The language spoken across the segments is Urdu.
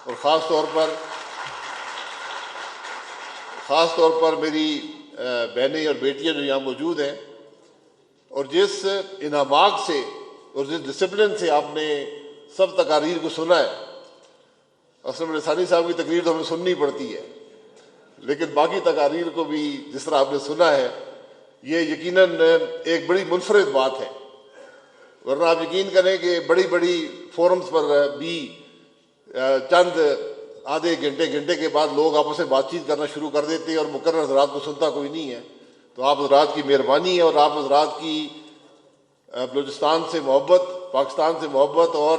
اور خاص طور پر میری بہنیں اور بیٹیاں جو یہاں موجود ہیں، اور جس انہماک سے اور جس ڈسپلن سے آپ نے سب تقاریر کو سنا ہے. اسلم لسانی صاحب کی تقریر تو ہمیں سننی پڑتی ہے، لیکن باقی تقاریر کو بھی جس طرح آپ نے سنا ہے، یہ یقیناً ایک بڑی منفرد بات ہے. ورنہ آپ یقین کریں کہ بڑی فورمز پر بھی چند آدھے گھنٹے کے بعد لوگ آپس میں بات چیت کرنا شروع کر دیتے ہیں اور مقرر حضرات کو سنتا کوئی نہیں ہے. تو آپ حضرات کی مہربانی ہے اور آپ حضرات کی بلوچستان سے محبت، پاکستان سے محبت اور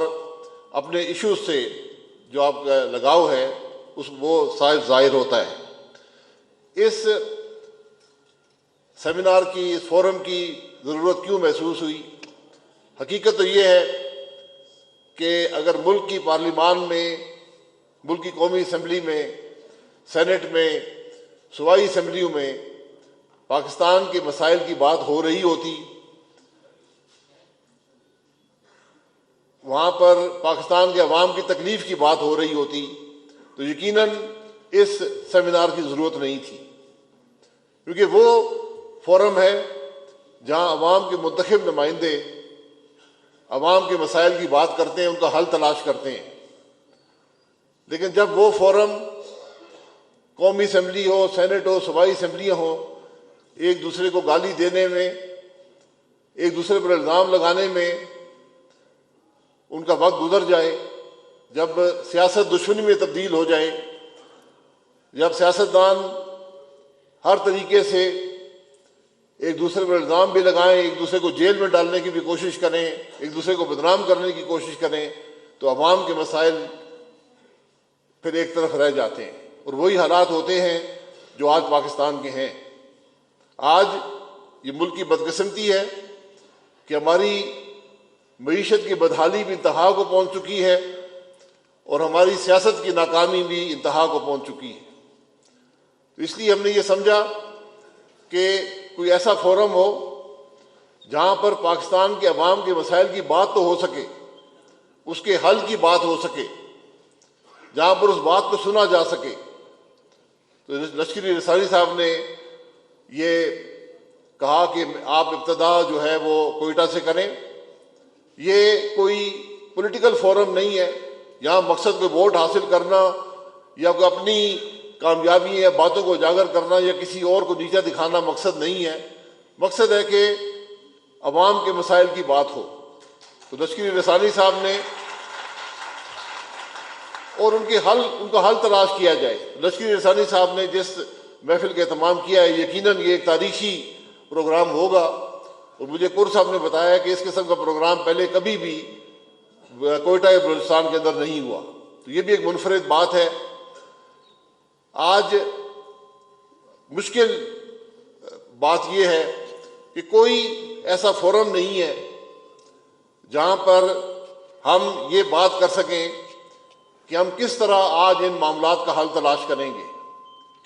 اپنے ایشوز سے جو آپ کا لگاؤ ہے وہ صاحب ظاہر ہوتا ہے. اس سیمینار کی، اس فورم کی ضرورت کیوں محسوس ہوئی؟ حقیقت تو یہ ہے کہ اگر ملک کی پارلیمان میں، ملک کی قومی اسمبلی میں، سینٹ میں، صوبائی اسمبلیوں میں پاکستان کے مسائل کی بات ہو رہی ہوتی، وہاں پر پاکستان کے عوام کی تکلیف کی بات ہو رہی ہوتی، تو یقیناً اس سیمینار کی ضرورت نہیں تھی. کیونکہ وہ فورم ہے جہاں عوام کے منتخب نمائندے عوام کے مسائل کی بات کرتے ہیں، ان کا حل تلاش کرتے ہیں. لیکن جب وہ فورم قومی اسمبلی ہو، سینٹ ہو، صوبائی اسمبلیاں ہوں، ایک دوسرے کو گالی دینے میں، ایک دوسرے پر الزام لگانے میں ان کا وقت گزر جائے، جب سیاست دشمنی میں تبدیل ہو جائے، جب سیاستدان ہر طریقے سے ایک دوسرے پر الزام بھی لگائیں، ایک دوسرے کو جیل میں ڈالنے کی بھی کوشش کریں، ایک دوسرے کو بدنام کرنے کی کوشش کریں، تو عوام کے مسائل پھر ایک طرف رہ جاتے ہیں. اور وہی حالات ہوتے ہیں جو آج پاکستان کے ہیں. آج یہ ملک کی بدقسمتی ہے کہ ہماری معیشت کی بدحالی بھی انتہا کو پہنچ چکی ہے اور ہماری سیاست کی ناکامی بھی انتہا کو پہنچ چکی ہے. تو اس لیے ہم نے یہ سمجھا کہ کوئی ایسا فورم ہو جہاں پر پاکستان کے عوام کے مسائل کی بات تو ہو سکے، اس کے حل کی بات ہو سکے، جہاں پر اس بات کو سنا جا سکے. تو لشکری رسانی صاحب نے یہ کہا کہ آپ ابتدا جو ہے وہ کوئٹہ سے کریں. یہ کوئی پولیٹیکل فورم نہیں ہے، یہاں مقصد کوئی ووٹ حاصل کرنا یا کوئی اپنی کامیابی یا باتوں کو اجاگر کرنا یا کسی اور کو نیچا دکھانا مقصد نہیں ہے. مقصد ہے کہ عوام کے مسائل کی بات ہو. تو لشکری رسانی صاحب نے اور ان کا حل تلاش کیا جائے. لشکری رسانی صاحب نے جس محفل کا اہتمام کیا ہے، یقیناً یہ ایک تاریخی پروگرام ہوگا. اور مجھے کور صاحب نے بتایا کہ اس قسم کا پروگرام پہلے کبھی بھی کوئٹہ یا بلوچستان کے اندر نہیں ہوا. تو یہ بھی ایک منفرد بات ہے. آج مشکل بات یہ ہے کہ کوئی ایسا فورم نہیں ہے جہاں پر ہم یہ بات کر سکیں کہ ہم کس طرح آج ان معاملات کا حل تلاش کریں گے،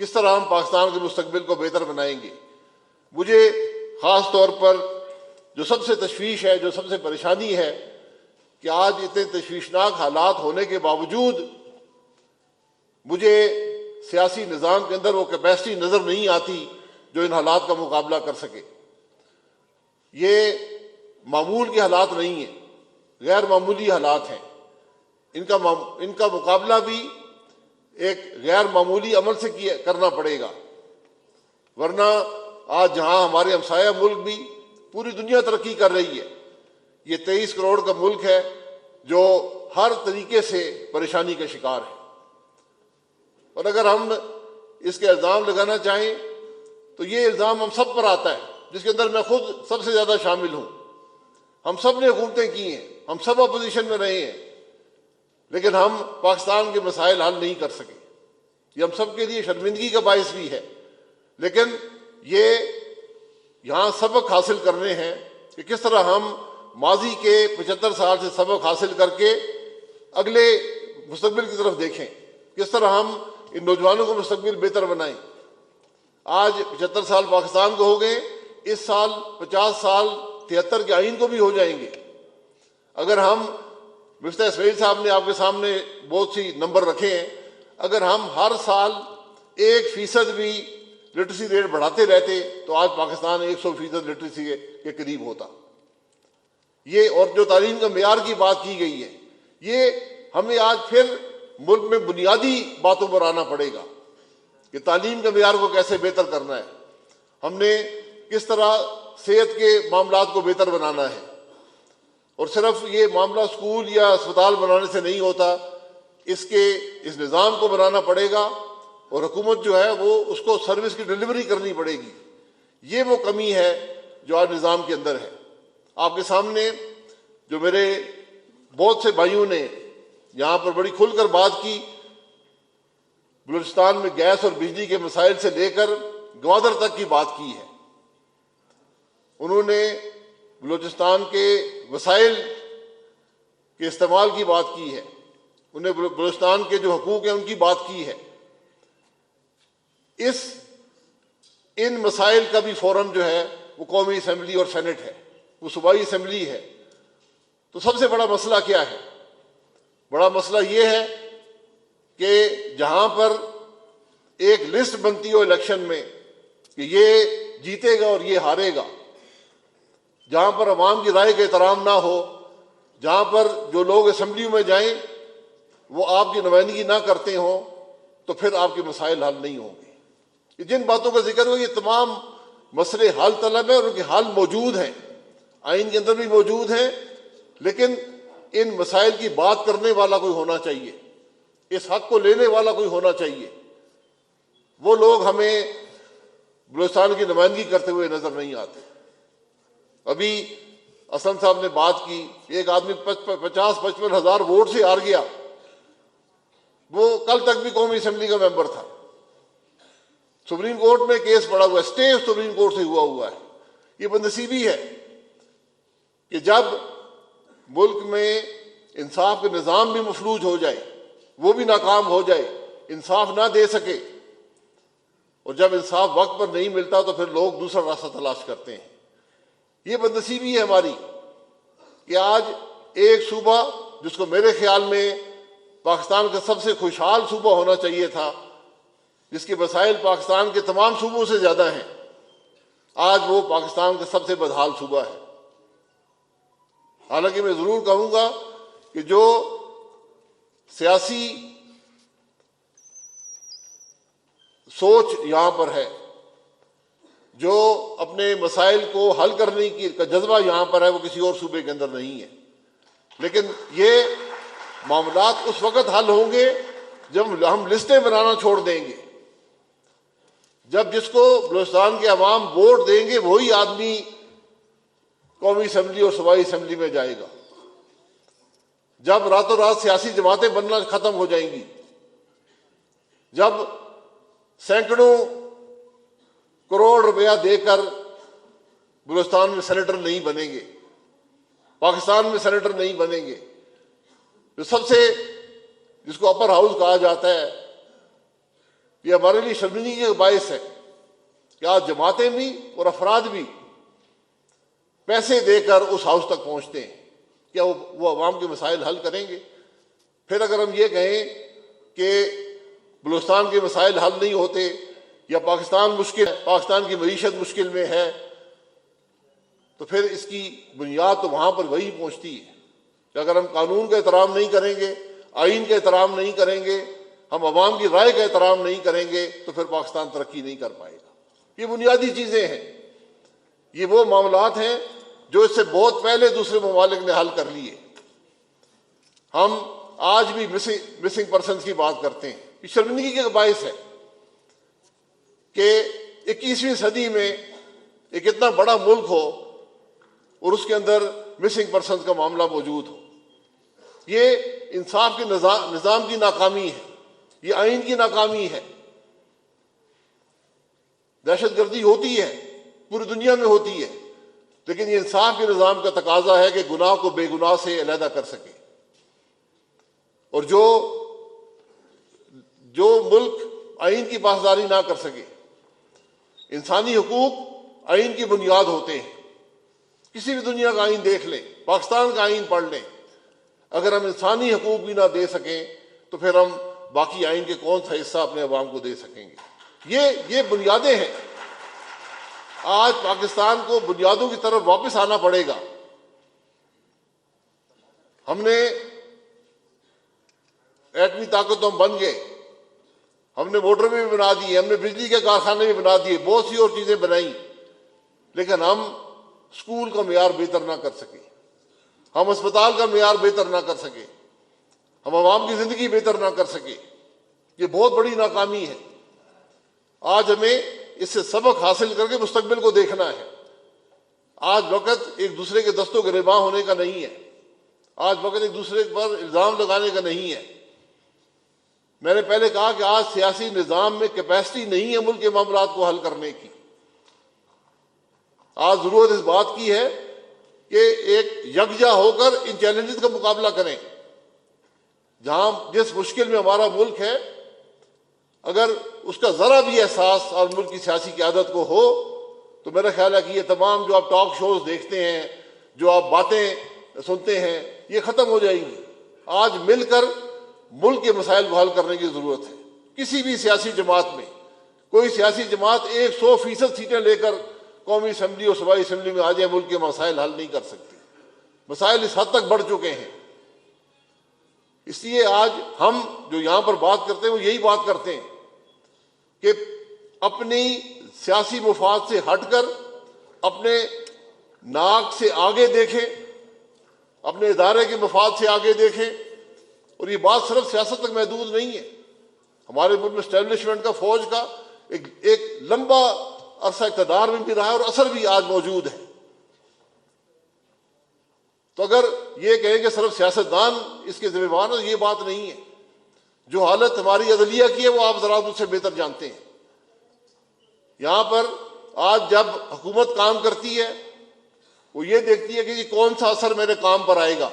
کس طرح ہم پاکستان کے مستقبل کو بہتر بنائیں گے. مجھے خاص طور پر جو سب سے تشویش ہے، جو سب سے پریشانی ہے کہ آج اتنے تشویشناک حالات ہونے کے باوجود مجھے سیاسی نظام کے اندر وہ کیپیسٹی نظر نہیں آتی جو ان حالات کا مقابلہ کر سکے. یہ معمول کے حالات نہیں ہیں، غیر معمولی حالات ہیں. ان کا مقابلہ بھی ایک غیر معمولی عمل سے کرنا پڑے گا. ورنہ آج جہاں ہمارے ہمسایہ ملک بھی پوری دنیا ترقی کر رہی ہے، یہ 23 کروڑ کا ملک ہے جو ہر طریقے سے پریشانی کا شکار ہے. اور اگر ہم اس کے الزام لگانا چاہیں تو یہ الزام ہم سب پر آتا ہے، جس کے اندر میں خود سب سے زیادہ شامل ہوں. ہم سب نے حکومتیں کی ہیں، ہم سب اپوزیشن میں رہے ہیں، لیکن ہم پاکستان کے مسائل حل نہیں کر سکے. یہ ہم سب کے لیے شرمندگی کا باعث بھی ہے. لیکن یہ یہاں سبق حاصل کرنے ہیں کہ کس طرح ہم ماضی کے 75 سال سے سبق حاصل کر کے اگلے مستقبل کی طرف دیکھیں، کس طرح ہم ان نوجوانوں کو مستقبل بہتر بنائیں. آج 75 سال پاکستان کو ہو گئے، اس سال 50 سال 73 کے آئین کو بھی ہو جائیں گے. اگر ہم مفتاح اسماعیل صاحب نے آپ کے سامنے بہت سی نمبر رکھے ہیں. اگر ہم ہر سال 1% بھی لٹریسی ریٹ بڑھاتے رہتے تو آج پاکستان 100% لٹریسی کے قریب ہوتا. یہ اور جو تعلیم کا معیار کی بات کی گئی ہے، یہ ہمیں آج پھر ملک میں بنیادی باتوں پر آنا پڑے گا کہ تعلیم کے معیار کو کیسے بہتر کرنا ہے، ہم نے کس طرح صحت کے معاملات کو بہتر بنانا ہے. اور صرف یہ معاملہ اسکول یا اسپتال بنانے سے نہیں ہوتا، اس نظام کو بنانا پڑے گا اور حکومت جو ہے وہ اس کو سروس کی ڈلیوری کرنی پڑے گی. یہ وہ کمی ہے جو آج نظام کے اندر ہے. آپ کے سامنے جو میرے بہت سے بھائیوں نے یہاں پر بڑی کھل کر بات کی، بلوچستان میں گیس اور بجلی کے مسائل سے لے کر گوادر تک کی بات کی ہے. انہوں نے بلوچستان کے وسائل کے استعمال کی بات کی ہے، انہیں بلوچستان کے جو حقوق ہیں ان کی بات کی ہے. ان مسائل کا بھی فورم جو ہے وہ قومی اسمبلی اور سینٹ ہے، وہ صوبائی اسمبلی ہے. تو سب سے بڑا مسئلہ کیا ہے؟ بڑا مسئلہ یہ ہے کہ جہاں پر ایک لسٹ بنتی ہو الیکشن میں کہ یہ جیتے گا اور یہ ہارے گا، جہاں پر عوام کی رائے کا احترام نہ ہو، جہاں پر جو لوگ اسمبلیوں میں جائیں وہ آپ کی نمائندگی نہ کرتے ہوں، تو پھر آپ کے مسائل حل نہیں ہوں گے. جن باتوں کا ذکر ہو یہ تمام مسئلے حل طلب ہیں اور ان کے حل موجود ہیں، آئین کے اندر بھی موجود ہیں، لیکن ان مسائل کی بات کرنے والا کوئی ہونا چاہیے، اس حق کو لینے والا کوئی ہونا چاہیے. وہ لوگ ہمیں بلوچستان کی نمائندگی کرتے ہوئے نظر نہیں آتے. ابھی اسلم صاحب نے بات کی، ایک آدمی 50-55 ہزار ووٹ سے ہار گیا، وہ کل تک بھی قومی اسمبلی کا ممبر تھا. سپریم کورٹ میں کیس پڑا ہوا ہے، اسٹے سپریم کورٹ سے ہوا ہے. یہ بدنصیبی ہے کہ جب ملک میں انصاف کا نظام بھی مفلوج ہو جائے، وہ بھی ناکام ہو جائے، انصاف نہ دے سکے، اور جب انصاف وقت پر نہیں ملتا تو پھر لوگ دوسرا راستہ تلاش کرتے ہیں. یہ بدنصیبی ہے ہماری کہ آج ایک صوبہ جس کو میرے خیال میں پاکستان کا سب سے خوشحال صوبہ ہونا چاہیے تھا، جس کے وسائل پاکستان کے تمام صوبوں سے زیادہ ہیں، آج وہ پاکستان کا سب سے بدحال صوبہ ہے. حالانکہ میں ضرور کہوں گا کہ جو سیاسی سوچ یہاں پر ہے، جو اپنے مسائل کو حل کرنے کا جذبہ یہاں پر ہے، وہ کسی اور صوبے کے اندر نہیں ہے. لیکن یہ معاملات اس وقت حل ہوں گے جب ہم لسٹیں بنانا چھوڑ دیں گے، جب جس کو بلوچستان کے عوام ووٹ دیں گے وہی آدمی قومی اسمبلی اور صوبائی اسمبلی میں جائے گا. جب راتوں رات سیاسی جماعتیں بننا ختم ہو جائیں گی، جب سینکڑوں کروڑ روپیہ دے کر بلوچستان میں سینیٹر نہیں بنیں گے، پاکستان میں سینیٹر نہیں بنیں گے، جو سب سے جس کو اپر ہاؤس کہا جاتا ہے، یہ ہمارے لیے شرمندگی کا باعث ہے کہ آج جماعتیں بھی اور افراد بھی پیسے دے کر اس ہاؤس تک پہنچتے ہیں. کیا وہ عوام کے مسائل حل کریں گے؟ پھر اگر ہم یہ کہیں کہ بلوچستان کے مسائل حل نہیں ہوتے یا پاکستان مشکل ہے، پاکستان کی معیشت مشکل میں ہے، تو پھر اس کی بنیاد تو وہاں پر وہی پہنچتی ہے کہ اگر ہم قانون کا احترام نہیں کریں گے، آئین کا احترام نہیں کریں گے، ہم عوام کی رائے کا احترام نہیں کریں گے، تو پھر پاکستان ترقی نہیں کر پائے گا. یہ بنیادی چیزیں ہیں، یہ وہ معاملات ہیں جو اس سے بہت پہلے دوسرے ممالک نے حل کر لیے. ہم آج بھی مسنگ پرسنز کی بات کرتے ہیں. یہ شرمندگی کا باعث ہے کہ 21ویں صدی میں ایک اتنا بڑا ملک ہو اور اس کے اندر مسنگ پرسنز کا معاملہ موجود ہو. یہ انصاف کے نظام کی ناکامی ہے، یہ آئین کی ناکامی ہے. دہشت گردی ہوتی ہے، پوری دنیا میں ہوتی ہے، لیکن یہ انصاف کے نظام کا تقاضا ہے کہ گناہ کو بے گناہ سے علیحدہ کر سکے. اور جو ملک آئین کی پاسداری نہ کر سکے، انسانی حقوق آئین کی بنیاد ہوتے ہیں. کسی بھی دنیا کا آئین دیکھ لیں، پاکستان کا آئین پڑھ لیں، اگر ہم انسانی حقوق بھی نہ دے سکیں تو پھر ہم باقی آئین کے کون سا حصہ اپنے عوام کو دے سکیں گے؟ یہ بنیادیں ہیں. آج پاکستان کو بنیادوں کی طرف واپس آنا پڑے گا. ہم نے ایٹمی طاقت تو ہم بن گئے، ہم نے موٹر بھی بنا دیے، ہم نے بجلی کے کارخانے بھی بنا دیے، بہت سی اور چیزیں بنائیں، لیکن ہم اسکول کا معیار بہتر نہ کر سکے، ہم اسپتال کا معیار بہتر نہ کر سکے، ہم عوام کی زندگی بہتر نہ کر سکے. یہ بہت بڑی ناکامی ہے. آج ہمیں اس سے سبق حاصل کر کے مستقبل کو دیکھنا ہے. آج وقت ایک دوسرے کے دستوں گریباں ہونے کا نہیں ہے. آج وقت ایک دوسرے پر الزام لگانے کا نہیں ہے. میں نے پہلے کہا کہ آج سیاسی نظام میں کیپیسٹی نہیں ہے ملک کے معاملات کو حل کرنے کی. آج ضرورت اس بات کی ہے کہ ایک یکجا ہو کر ان چیلنجز کا مقابلہ کریں. جہاں جس مشکل میں ہمارا ملک ہے، اگر اس کا ذرا بھی احساس اور ملک کی سیاسی قیادت کو ہو تو میرا خیال ہے کہ یہ تمام جو آپ ٹاک شوز دیکھتے ہیں، جو آپ باتیں سنتے ہیں، یہ ختم ہو جائیں گی. آج مل کر ملک کے مسائل کو حل کرنے کی ضرورت ہے. کسی بھی سیاسی جماعت میں کوئی سیاسی جماعت 100% سیٹیں لے کر قومی اسمبلی اور صوبائی اسمبلی میں آ جائے ملک کے مسائل حل نہیں کر سکتی. مسائل اس حد تک بڑھ چکے ہیں. اس لیے آج ہم جو یہاں پر بات کرتے ہیں وہ یہی بات کرتے ہیں کہ اپنی سیاسی مفاد سے ہٹ کر اپنے ناک سے آگے دیکھیں، اپنے ادارے کے مفاد سے آگے دیکھیں. اور یہ بات صرف سیاست تک محدود نہیں ہے. ہمارے ملک میں اسٹیبلشمنٹ کا، فوج کا ایک لمبا عرصہ اقتدار میں بھی رہا ہے اور اثر بھی آج موجود ہے. تو اگر یہ کہیں کہ صرف سیاستدان اس کے ذمہ دار ہیں، یہ بات نہیں ہے. جو حالت ہماری عدلیہ کی ہے وہ آپ ذرا مجھ سے بہتر جانتے ہیں. یہاں پر آج جب حکومت کام کرتی ہے وہ یہ دیکھتی ہے کہ یہ کون سا اثر میرے کام پر آئے گا.